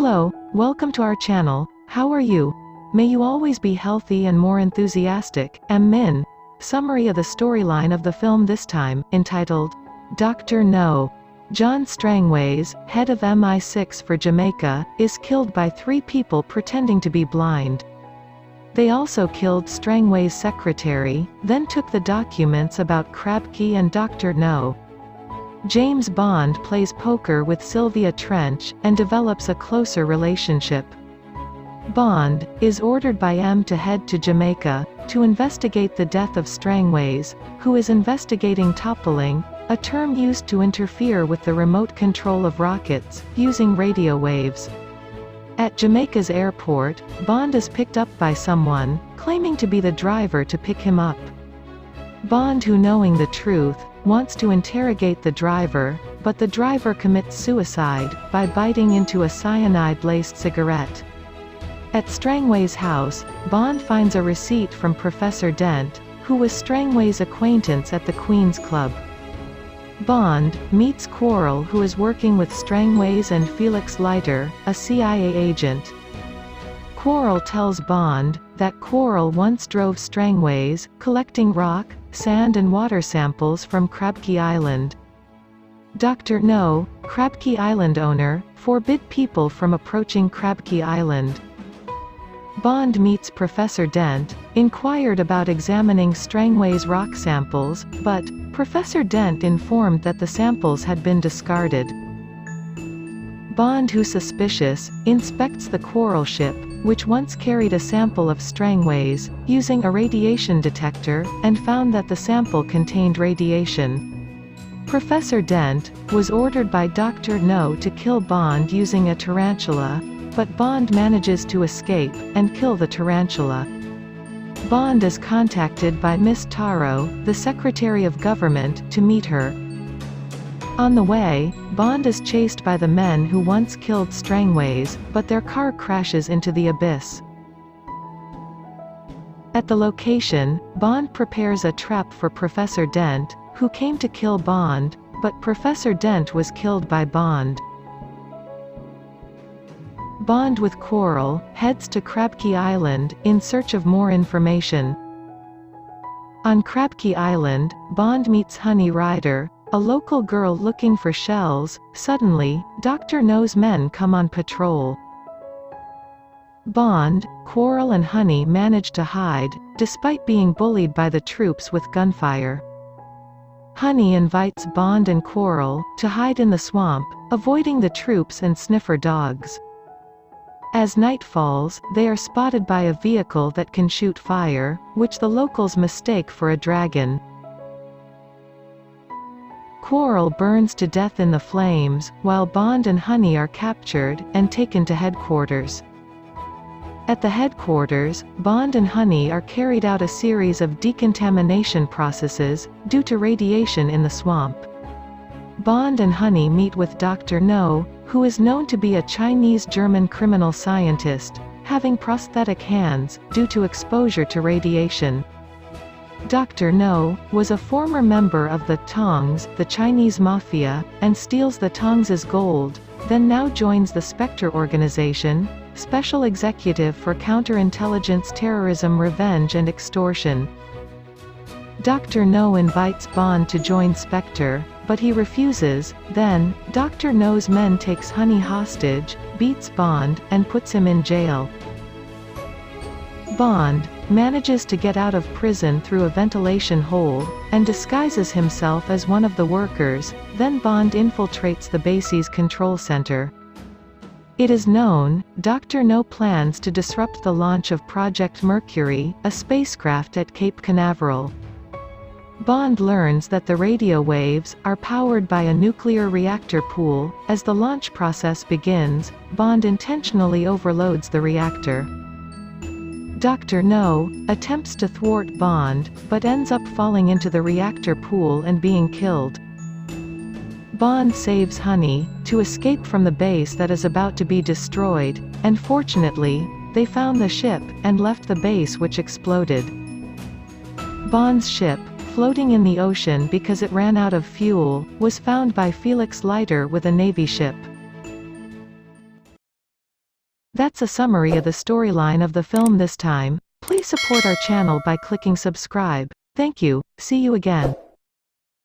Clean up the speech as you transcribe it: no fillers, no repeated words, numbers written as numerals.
Hello, welcome to our channel. How are you? May you always be healthy and more enthusiastic. Min. Summary of the storyline of the film this time, entitled, Dr. No. John Strangways, head of MI6 for Jamaica, is killed by 3 people pretending to be blind. They also killed Strangways' secretary, then took the documents about Krabke and Dr. No. James Bond plays poker with Sylvia Trench, and develops a closer relationship. Bond is ordered by M to head to Jamaica, to investigate the death of Strangways, who is investigating toppling, a term used to interfere with the remote control of rockets, using radio waves. At Jamaica's airport, Bond is picked up by someone, claiming to be the driver to pick him up. Bond, who knowing the truth, wants to interrogate the driver, but the driver commits suicide, by biting into a cyanide-laced cigarette. At Strangways' house, Bond finds a receipt from Professor Dent, who was Strangways' acquaintance at the Queen's Club. Bond meets Quarrel, who is working with Strangways and Felix Leiter, a CIA agent. Quarrel tells Bond that Quarrel once drove Strangways, collecting rock, sand and water samples from Krabke Island. Dr. No, Krabke Island owner, forbid people from approaching Krabke Island. Bond meets Professor Dent, inquired about examining Strangways' rock samples, but Professor Dent informed that the samples had been discarded. Bond, who suspicious, inspects the Quarrel ship, which once carried a sample of Strangways, using a radiation detector, and found that the sample contained radiation. Professor Dent was ordered by Dr. No to kill Bond using a tarantula, but Bond manages to escape, and kill the tarantula. Bond is contacted by Miss Taro, the Secretary of Government, to meet her. On the way, Bond is chased by the men who once killed Strangways, but their car crashes into the abyss. At the location, Bond prepares a trap for Professor Dent, who came to kill Bond, but Professor Dent was killed by Bond. Bond with Quarrel heads to Krabke Island, in search of more information. On Krabke Island, Bond meets Honey Ryder, a local girl looking for shells. Suddenly, Dr. No's men come on patrol. Bond, Quarrel and Honey manage to hide, despite being bullied by the troops with gunfire. Honey invites Bond and Quarrel to hide in the swamp, avoiding the troops and sniffer dogs. As night falls, they are spotted by a vehicle that can shoot fire, which the locals mistake for a dragon. Quarrel burns to death in the flames, while Bond and Honey are captured, and taken to headquarters. At the headquarters, Bond and Honey are carried out a series of decontamination processes, due to radiation in the swamp. Bond and Honey meet with Dr. No, who is known to be a Chinese-German criminal scientist, having prosthetic hands, due to exposure to radiation. Dr. No was a former member of the Tongs, the Chinese mafia, and steals the Tongs' gold, then now joins the Spectre organization, Special Executive for Counterintelligence Terrorism Revenge and Extortion. Dr. No invites Bond to join Spectre, but he refuses. Then, Dr. No's men takes Honey hostage, beats Bond, and puts him in jail. Bond manages to get out of prison through a ventilation hole, and disguises himself as one of the workers. Then Bond infiltrates the base's control center. It is known, Dr. No plans to disrupt the launch of Project Mercury, a spacecraft at Cape Canaveral. Bond learns that the radio waves are powered by a nuclear reactor pool. As the launch process begins, Bond intentionally overloads the reactor. Dr. No attempts to thwart Bond, but ends up falling into the reactor pool and being killed. Bond saves Honey, to escape from the base that is about to be destroyed, and fortunately, they found the ship, and left the base, which exploded. Bond's ship, floating in the ocean because it ran out of fuel, was found by Felix Leiter with a Navy ship. That's a summary of the storyline of the film this time. Please support our channel by clicking subscribe. Thank you, see you again.